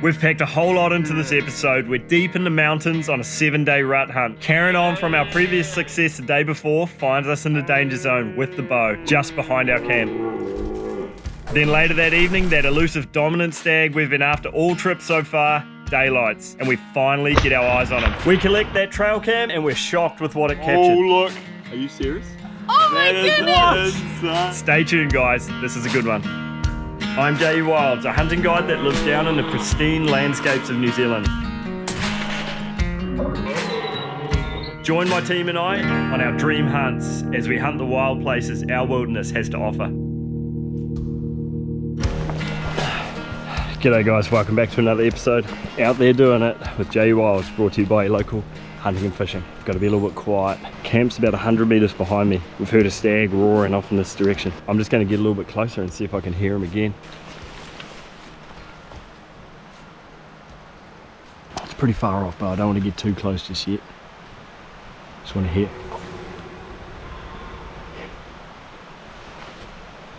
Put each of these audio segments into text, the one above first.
We've packed a whole lot into this episode. We're deep in the mountains on a 7-day rut hunt. Carrying on from our previous success the day before finds us in the danger zone with the bow, just behind our camp. Then later that evening, that elusive dominant stag we've been after all trips so far, daylights, and we finally get our eyes on him. We collect that trail cam and we're shocked with what it captured. Oh look, are you serious? Oh my goodness! Stay tuned guys, this is a good one. I'm J.E. Wilds, a hunting guide that lives down in the pristine landscapes of New Zealand. Join my team and I on our dream hunts as we hunt the wild places our wilderness has to offer. G'day guys, welcome back to another episode. Out there doing it with J.E. Wilds, brought to you by local hunting and fishing. Got to be a little bit quiet. Camp's about 100 meters behind me. We've heard a stag roaring off in this direction. I'm just going to get a little bit closer and see if I can hear him again. It's pretty far off, but I don't want to get too close just yet. Just want to hear.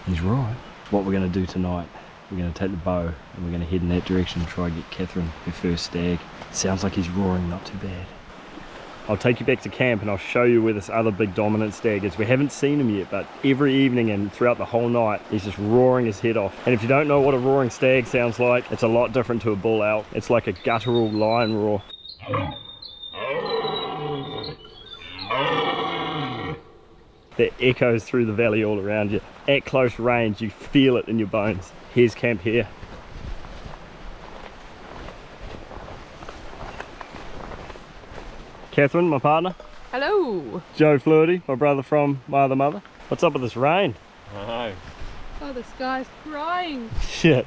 He's right. What we're going to do tonight, we're going to take the bow and we're going to head in that direction and try and get Katherine her first stag. Sounds like he's roaring not too bad. I'll take you back to camp and I'll show you where this other big dominant stag is. We haven't seen him yet, but every evening and throughout the whole night, he's just roaring his head off. And if you don't know what a roaring stag sounds like, it's a lot different to a bull elk. It's like a guttural lion roar. That echoes through the valley all around you. At close range, you feel it in your bones. Here's camp here. Katherine, my partner. Hello. Joe Fluidy, my brother from my other mother. What's up with this rain? I know. Oh, the sky's crying. Shit.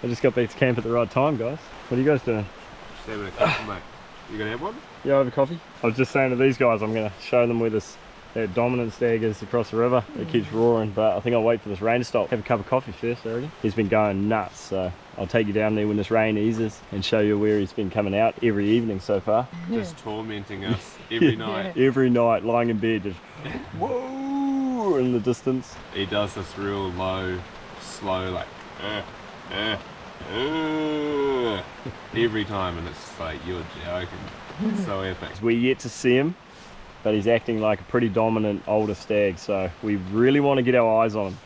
I just got back to camp at the right time, guys. What are you guys doing? Just having a coffee, mate. You gonna have one? Yeah, over coffee. I was just saying to these guys, I'm going to show them where that dominant stag is across the river. It keeps roaring, but I think I'll wait for this rain to stop. Have a cup of coffee first, already. He's been going nuts, so I'll take you down there when this rain eases and show you where he's been coming out every evening so far. Just tormenting us every night. Every night, lying in bed, just whoa in the distance. He does this real low, slow, like every time, and it's just like, you're joking. It's so epic. We're yet to see him, but he's acting like a pretty dominant older stag, so we really want to get our eyes on him.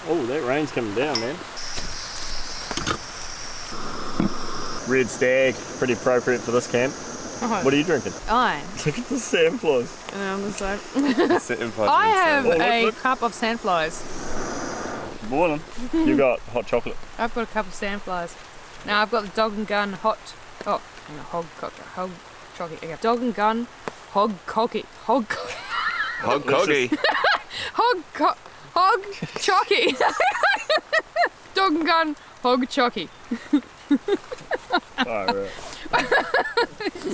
Oh, that rain's coming down, man. Red stag, pretty appropriate for this camp. Oh. What are you drinking? Wine. Look at the sandflies. And I'm just like, I have a cup of sandflies. Morning. You got hot chocolate. I've got a cup of sandflies. Now I've got the dog and gun hot. Oh, hang on, hog chocky. Okay. Dog and gun hog cocky. Hog coggy. hog chocky. Dog and gun hog chocky. Alright.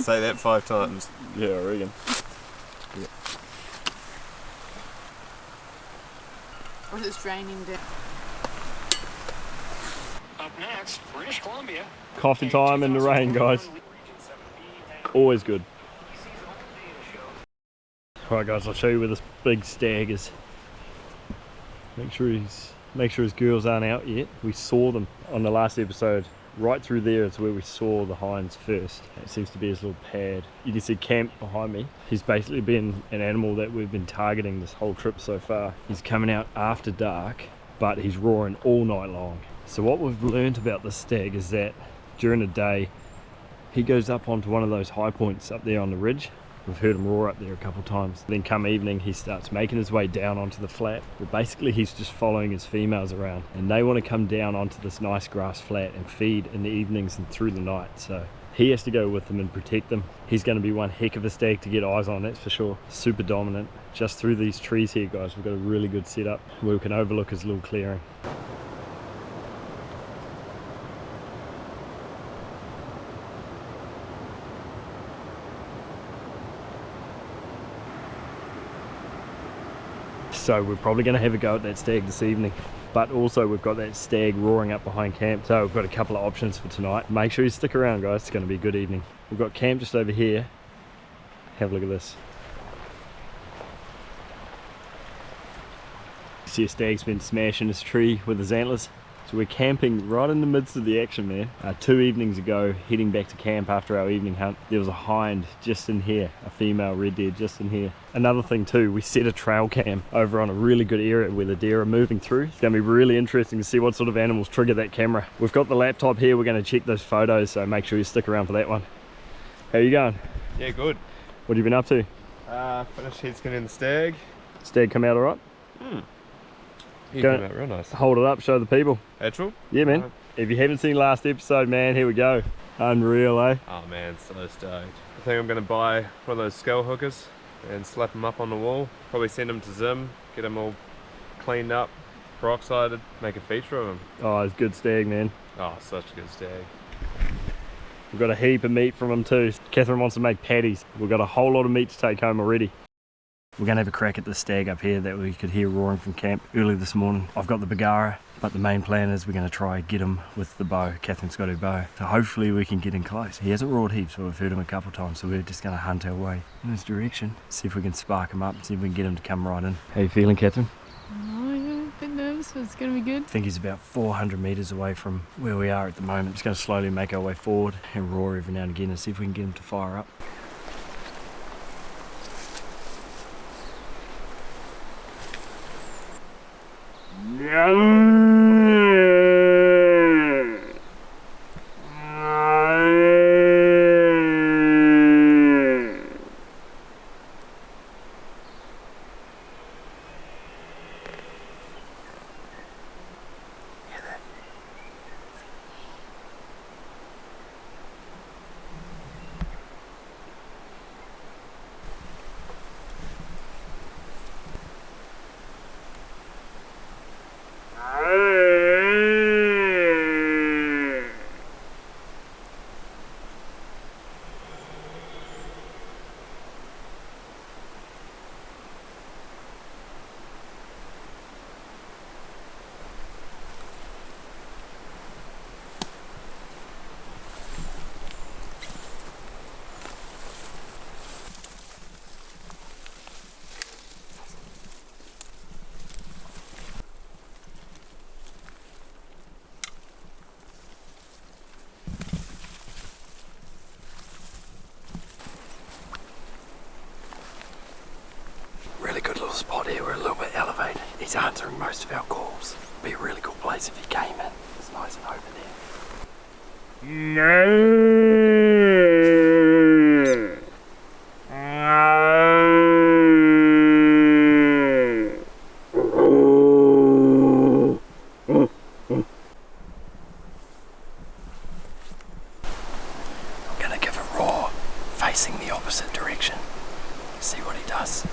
Say that 5 times. Yeah, I reckon. Yeah. Or it's raining down. Up next, British Columbia. Coffee time in the rain, guys. Always good. Alright guys, I'll show you where this big stag is. Make sure his girls aren't out yet. We saw them on the last episode. Right through there is where we saw the hinds first. It seems to be his little pad. You can see Camp behind me. He's basically been an animal that we've been targeting this whole trip so far. He's coming out after dark, but he's roaring all night long. So what we've learned about this stag is that during the day, he goes up onto one of those high points up there on the ridge. We've heard him roar up there a couple times. Then come evening, he starts making his way down onto the flat. But basically he's just following his females around, and they want to come down onto this nice grass flat and feed in the evenings and through the night. So he has to go with them and protect them. He's going to be one heck of a stag to get eyes on, that's for sure. Super dominant. Just through these trees here, guys, we've got a really good setup where we can overlook his little clearing. So we're probably going to have a go at that stag this evening, but also we've got that stag roaring up behind camp, so we've got a couple of options for tonight. Make sure you stick around, guys, it's going to be a good evening. We've got camp just over here. Have a look at this. See a stag's been smashing his tree with his antlers. So we're camping right in the midst of the action, man. 2 evenings ago, heading back to camp after our evening hunt, there was a hind just in here, a female red deer just in here. Another thing too, we set a trail cam over on a really good area where the deer are moving through. It's going to be really interesting to see what sort of animals trigger that camera. We've got the laptop here, we're going to check those photos, so make sure you stick around for that one. How you going? Yeah, good. What have you been up to? Finished head skinning the stag. Stag come out alright? He Go- came out real nice. Hold it up, show the people. Actual? Yeah, man. Right. If you haven't seen last episode, man, here we go. Unreal, eh? Oh man, so stoked. I think I'm going to buy one of those scale hookers and slap them up on the wall. Probably send them to Zim, get them all cleaned up, peroxided, make a feature of them. Oh, it's good stag, man. Oh, such a good stag. We've got a heap of meat from them too. Katherine wants to make patties. We've got a whole lot of meat to take home already. We're going to have a crack at this stag up here that we could hear roaring from camp early this morning. I've got the Bergara, but the main plan is we're going to try and get him with the bow. Katherine's got her bow. So hopefully we can get in close. He hasn't roared heaps, but we've heard him a couple of times, so we're just going to hunt our way in this direction. See if we can spark him up, see if we can get him to come right in. How you feeling, Katherine? Oh, yeah, a bit nervous, but it's going to be good. I think he's about 400 metres away from where we are at the moment. Just going to slowly make our way forward and roar every now and again and see if we can get him to fire up. Really good little spot here, we're a little bit elevated. He's answering most of our calls. Be a really cool place if he came in. It's nice and open I'm gonna give a roar facing the opposite direction. See what he does.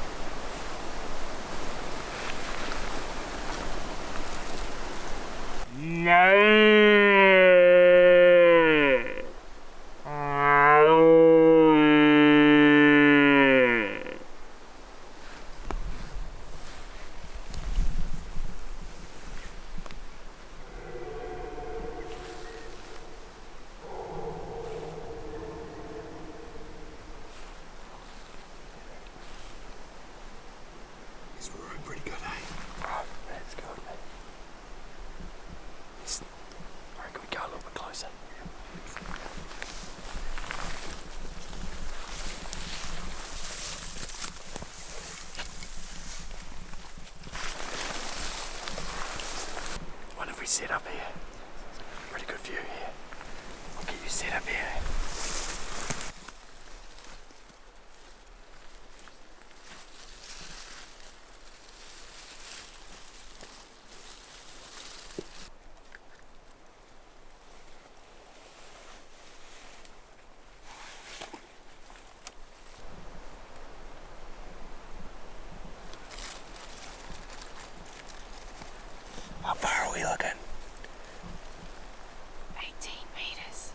He's roaring pretty good, eh? Oh, that's good, man. I reckon we go a little bit closer. What if we set up here? Pretty good view here. We'll get you set up here. How far are we looking? 18 metres.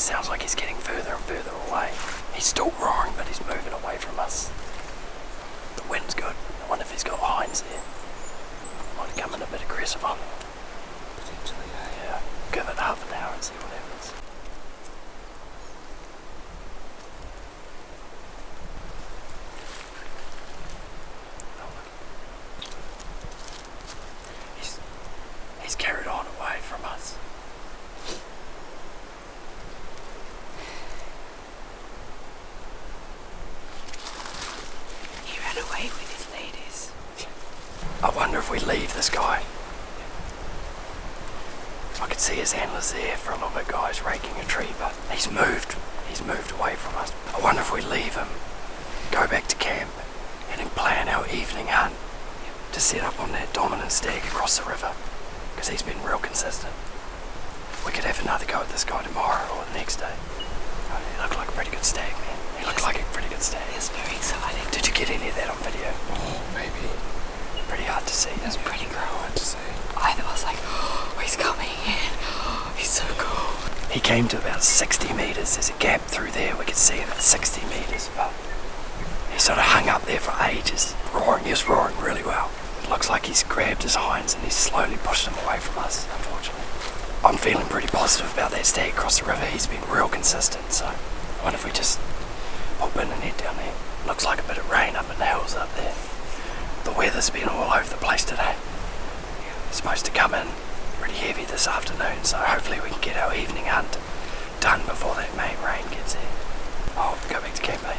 sounds like he's getting further and further away. He's still roaring, but he's moving away from us. The wind's good. I wonder if he's got hinds there. Might come in a bit aggressive on him. Potentially, yeah. Give it half an hour and see what happens. He's carried on away from us. He ran away with his ladies. I wonder if we leave this guy. I could see his antlers there for a little bit, guys, raking a tree, but he's moved away from us. I wonder if we leave him, go back to camp, and then plan our evening hunt to set up on that dominant stag across the river, because he's been real consistent. We could have another go at this guy tomorrow or the next day. Oh, he looked like a pretty good stag, man. He looked like a pretty good stag. It's very exciting. Did you get any of that on video? Oh, maybe. Pretty hard to see. It's pretty cool. Hard to say. I was like, oh, he's coming in. Oh, he's so cool. He came to about 60 metres. There's a gap through there. We could see him at 60 metres, but he sort of hung up there for ages, roaring. He was roaring really well. It looks like he's grabbed his hinds and he's slowly pushed him away from us, unfortunately. I'm feeling pretty positive about that stag across the river. He's been real consistent, so I wonder if we just pop in and head down there. Looks like a bit of rain up in the hills up there. The weather's been all over the place today. It's supposed to come in pretty heavy this afternoon, so hopefully we can get our evening hunt done before that main rain gets here. Oh, go back to camp, eh?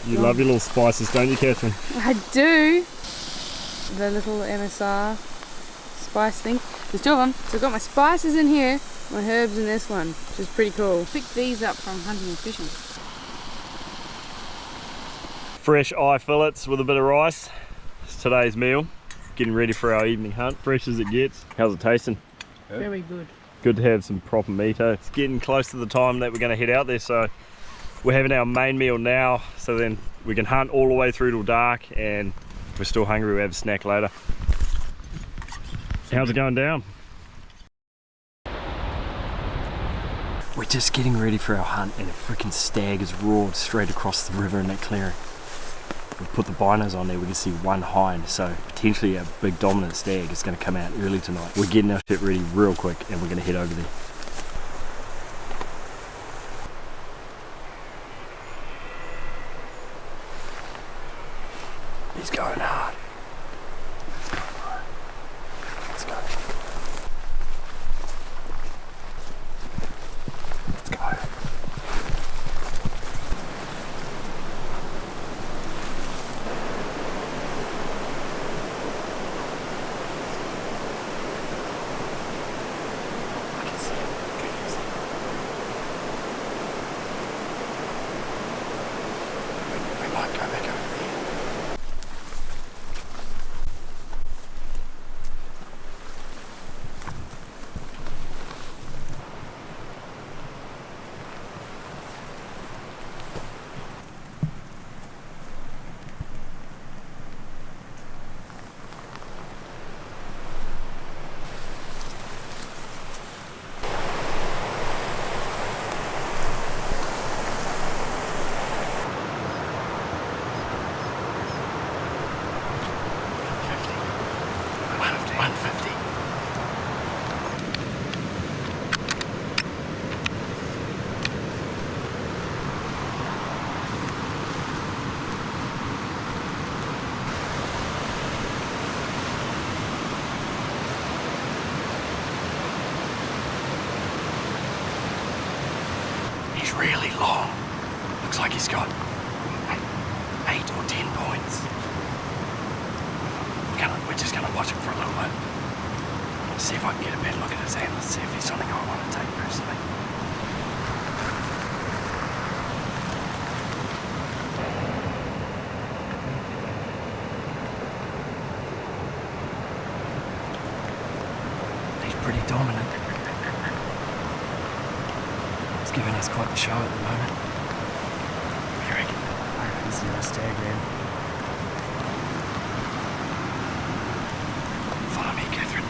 You love your little spices, don't you, Catherine? I do. The little MSR spice thing. There's two of them. So I've got my spices in here, my herbs in this one, which is pretty cool. Picked these up from hunting and fishing. Fresh eye fillets with a bit of rice. It's today's meal. Getting ready for our evening hunt. Fresh as it gets. How's it tasting? Very good. Good to have some proper meat. It's getting close to the time that we're going to head out there, so we're having our main meal now, so then we can hunt all the way through till dark, and if we're still hungry, we'll have a snack later. How's it going down? We're just getting ready for our hunt, and a freaking stag has roared straight across the river in that clearing. We put the binos on there, we can see one hind, so potentially a big dominant stag is going to come out early tonight. We're getting our shit ready real quick, and we're going to head over there. He's going hard. Let's go. Let's go. I can see him. We might go back over there. He's really long. Looks like he's got 8 or 10 points. We're just gonna watch him for a little bit. See if I can get a better look at his antlers, see if he's something I want to take personally. He's pretty dominant. He's giving us quite the show at the moment. What do you reckon? I reckon this is a stag, man. Follow me, Catherine.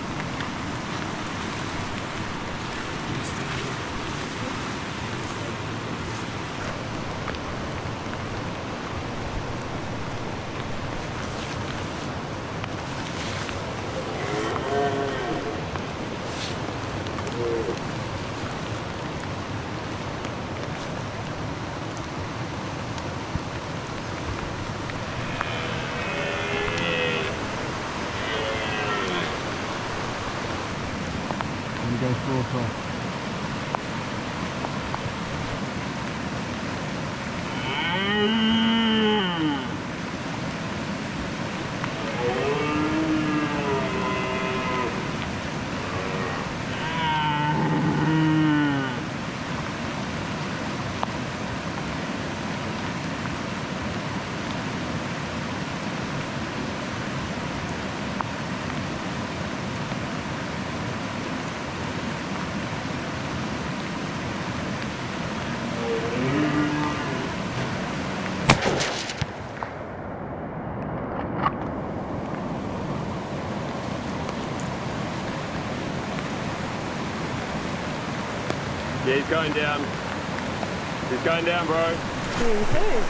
Go full across. Yeah, he's going down. He's going down, bro.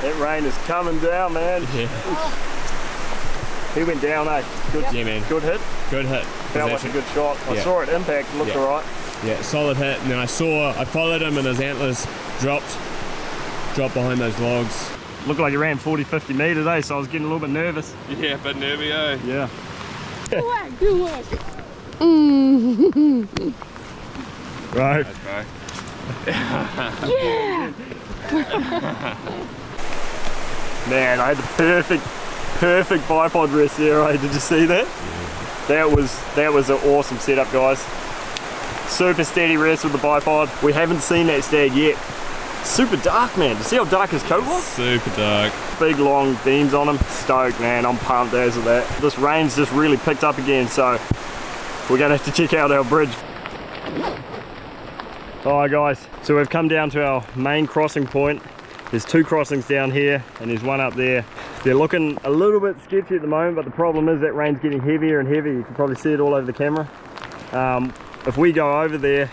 That rain is coming down, man. Yeah. He went down, eh? Good, Yeah, man. good hit. Good hit. Felt like a good shot. I Yeah. saw it impact, looked Yeah. alright. Yeah, solid hit. And then I followed him and his antlers dropped behind those logs. Looked like he ran 40, 50 metres, eh? So I was getting a little bit nervous. Yeah, but nervy, eh? Yeah. Good work. Right. Okay. Yeah. Man, I had the perfect bipod rest there, eh? Did you see that? That was an awesome setup, guys. Super steady rest with the bipod. We haven't seen that stag yet. Super dark, man. Did you see how dark his coat was? Super dark. Big long beams on him. Stoked, man. I'm pumped as of that. This rain's just really picked up again, so we're gonna have to check out our bridge. Alright guys, so we've come down to our main crossing point. There's two crossings down here and there's one up there. They're looking a little bit sketchy at the moment, but the problem is that rain's getting heavier and heavier. You can probably see it all over the camera. If we go over there,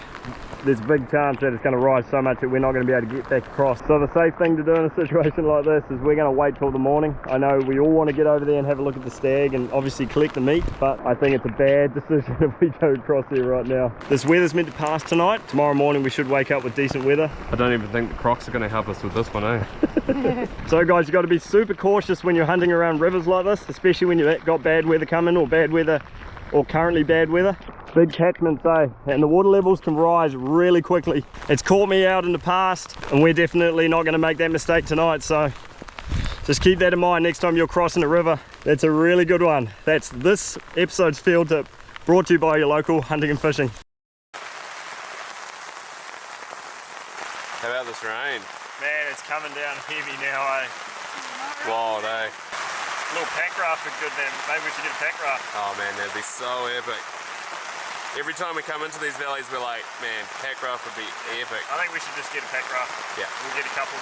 there's a big chance that it's going to rise so much that we're not going to be able to get back across. So the safe thing to do in a situation like this is we're going to wait till the morning. I know we all want to get over there and have a look at the stag and obviously collect the meat, but I think it's a bad decision if we go across there right now. This weather's meant to pass tonight. Tomorrow morning we should wake up with decent weather. I don't even think the Crocs are going to help us with this one, eh? So guys, you've got to be super cautious when you're hunting around rivers like this, especially when you've got bad weather coming or bad weather or currently bad weather. Big catchments, eh? And the water levels can rise really quickly. It's caught me out in the past and we're definitely not going to make that mistake tonight, so just keep that in mind next time you're crossing the river. That's a really good one. That's this episode's field tip, brought to you by your local hunting and fishing. How about this rain? Man, it's coming down heavy now, eh? Wild, eh? A little pack raft would be good then. Maybe we should get a pack raft. Oh man, that'd be so epic. Every time we come into these valleys, we're like, man, pack raft would be epic. I think we should just get a pack raft. Yeah. We'll get a couple.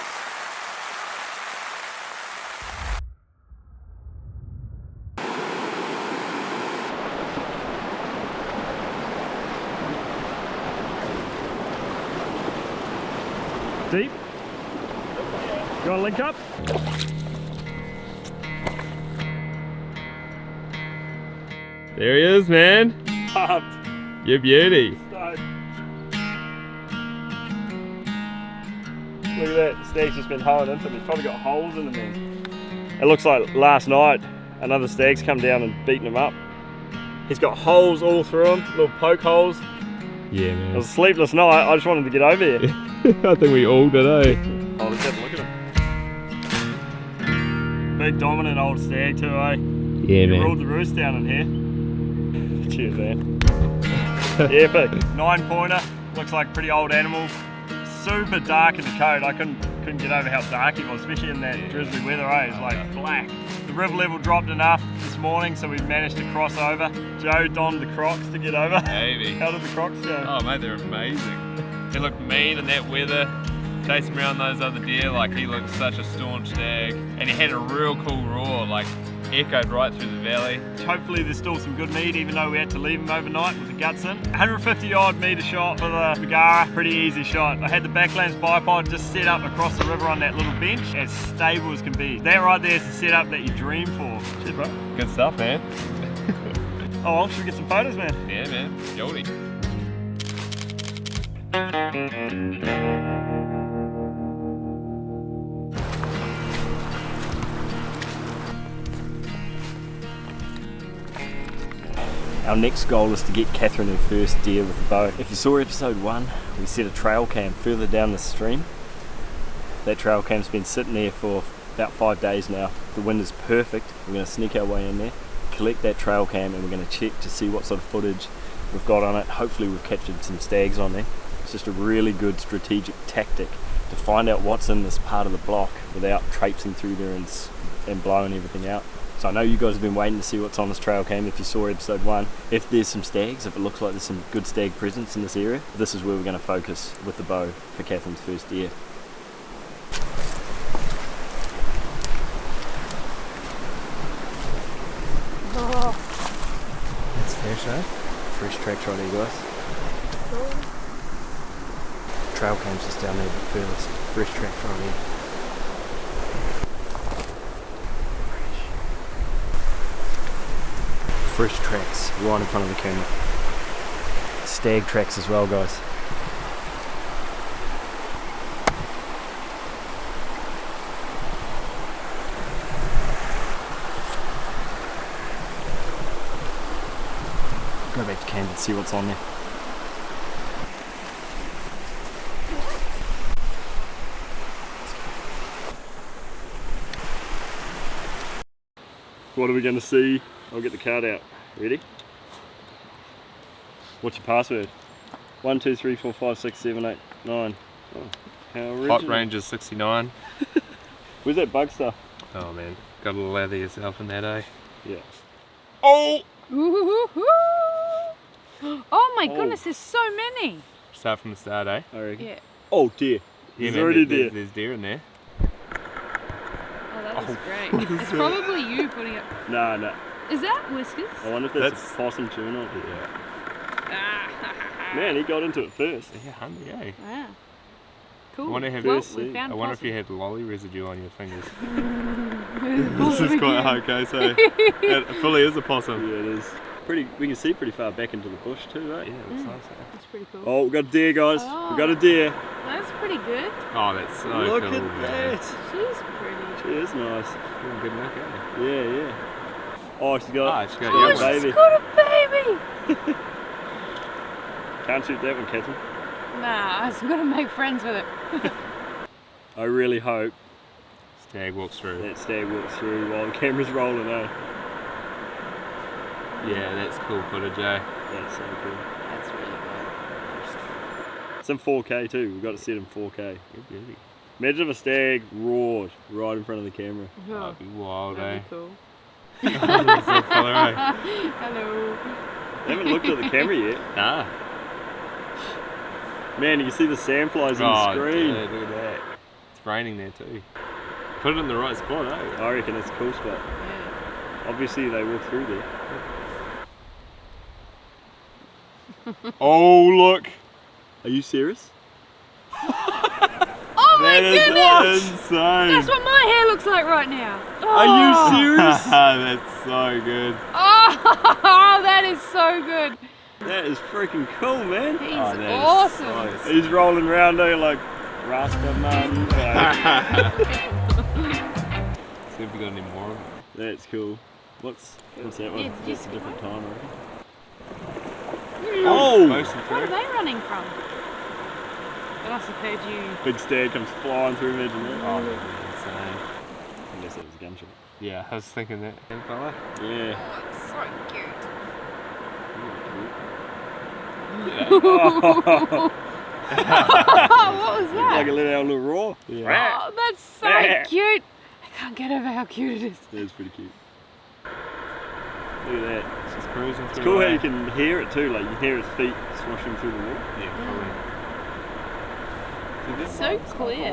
Deep? You want to link up? There he is, man. Pumped. You beauty. Stoked. Look at that, the stag's just been hoeing into them. He's probably got holes in them then. It looks like last night another stag's come down and beaten him up. He's got holes all through him, little poke holes. Yeah, It man. was a sleepless night, I just wanted to get over here. I think we all did, eh? Oh, let's have a look at him. Big dominant old stag too, eh? Yeah, He ruled the roost down in here. Cheers, man. Epic. 9-pointer, looks like a pretty old animal. Super dark in the coat. I couldn't get over how dark it was, especially in that drizzly weather, eh? It's like black. The river level dropped enough this morning, so we managed to cross over. Joe donned the Crocs to get over. Maybe. How did the Crocs go? Oh mate, they're amazing. He looked mean in that weather, chasing around those other deer like he looked such a staunch stag. And he had a real cool roar, like echoed right through the valley. Hopefully there's still some good meat, even though we had to leave him overnight with the guts in. 150 odd metre shot for the Bergara, pretty easy shot. I had the Backlands bipod just set up across the river on that little bench, as stable as can be. That right there is the setup that you dream for. Cheers, bro. Good stuff, man. Oh well, should we get some photos, man? Yeah, man. Guilty. Our next goal is to get Katherine her first deer with a bow. If you saw episode 1, we set a trail cam further down the stream. That trail cam's been sitting there for about 5 days now. The wind is perfect. We're going to sneak our way in there, collect that trail cam, and we're going to check to see what sort of footage we've got on it. Hopefully we've captured some stags on there. It's just a really good strategic tactic to find out what's in this part of the block without traipsing through there and blowing everything out. So I know you guys have been waiting to see what's on this trail cam if you saw episode 1. If there's some stags, if it looks like there's some good stag presence in this area, this is where we're going to focus with the bow for Katherine's first deer. That's fresh, eh? Fresh track right here, guys. Trail cam's just down there a bit further. Fresh track right here. Fresh tracks right in front of the camera. Stag tracks as well, guys. Go back to camp and see what's on there. What are we going to see? I'll get the card out. Ready? What's your password? 1, 2, 3, 4, 5, 6, 7, 8, 9. Oh, how original. Hot Ranger 69. Where's that bug stuff? Oh man, gotta lather yourself in that, eh? Yeah. Oh! Ooh-hoo-hoo-hoo. Oh my goodness, there's so many. Start from the start, eh? I reckon. Yeah. Oh dear. Yeah, There's man, already there's, deer. there's deer in there. Oh, that was great. It's probably you putting it. Nah, nah. Is that whiskers? I wonder if that's a possum tune on it. Yeah. Man, he got into it first. Yeah, hungry, eh? Wow. Cool. I wonder if, Well, First we seed. found I wonder if possum. you had lolly residue on your fingers. This This is quite hard case, eh? It fully is a possum. Yeah, it is. Pretty. We can see pretty far back into the bush too, eh? Yeah, it looks nice, eh? That's pretty cool. Oh, we got a deer, guys. Oh. We got a deer. That's pretty good. Oh, that's so Look cool, at man. that. She's pretty. She is nice. Ooh, good luck, eh? Yeah, yeah. Oh, she's got. Ah, she's got Oh, young she's baby. got a baby. Can't shoot that one, Katherine. Nah, I was gonna make friends with it. I really hope Stag walks through. that stag walks through while the camera's rolling, eh? Yeah, that's cool footage, eh? That's so cool. That's really good. It's in 4K too. We've got to set in 4K. Good beauty. Imagine if a stag roared right in front of the camera. Oh, That'd be wild, eh? that'd be cool. That's so colour, eh? Hello. I haven't looked at the camera yet. Nah. Man, you can see the sandflies Oh, on the screen. dude, look at that. It's raining there too. Put it in the right spot, eh? I reckon it's a cool spot. Yeah. Obviously they walk through there. Oh, look! Are you serious? Oh my That is goodness! insane! That's what my hair looks like right now. Are you Oh. serious? That's so good. Oh, that is so good. That is freaking cool, man. He's Oh, that is awesome. so He's rolling around there like Rasta man. See if we got any more of it. That's cool. What's that one? Yeah, That's a different time, I reckon. Oh! What are they running from? They must have heard you. Big stag comes flying through, imagine that. Oh, that'd be insane. Unless it was a gunshot. Yeah, I was thinking that. And fella? Yeah. Oh, it's so cute. Oh, What was that? like a little little roar. Yeah. Oh, that's so cute. I can't get over how cute it is. That's pretty cute. Look at that. It's just cruising It's through cool how the you can hear it too, like you can hear his feet swashing through the water. Yeah, fully. So clear.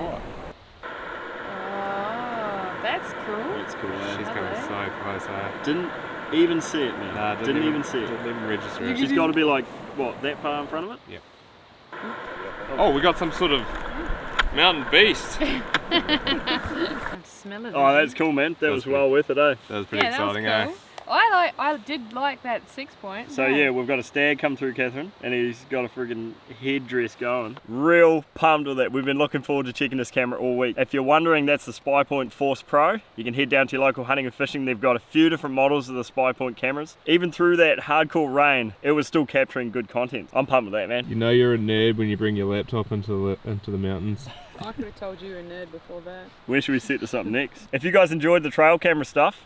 Oh, that's cool. That's cool, eh? She's coming so close, eh? Didn't even see it, man. Nah, didn't even see it. Didn't even register it. She's got to be like, what, that far in front of it? Yeah. Oh, we got some sort of mountain beast. I can smell it. Oh, that's cool, man. That was good. well worth it, eh? That was pretty Yeah, that was exciting, cool. eh? I did like that 6 point. So yeah, we've got a stag come through, Catherine, and he's got a friggin' headdress going. Real pumped with it. We've been looking forward to checking this camera all week. If you're wondering, that's the Spy Point Force Pro. You can head down to your local hunting and fishing. They've got a few different models of the Spy Point cameras. Even through that hardcore rain, it was still capturing good content. I'm pumped with that, man. You know you're a nerd when you bring your laptop into the mountains. I could have told you were a nerd before that. Where should we set this up next? If you guys enjoyed the trail camera stuff,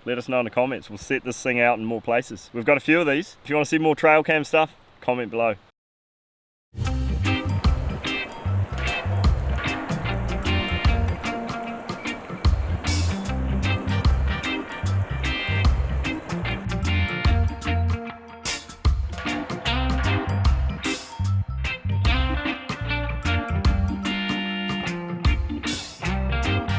let us know in the comments. We'll set this thing out in more places. We've got a few of these. If you want to see more trail cam stuff, comment below.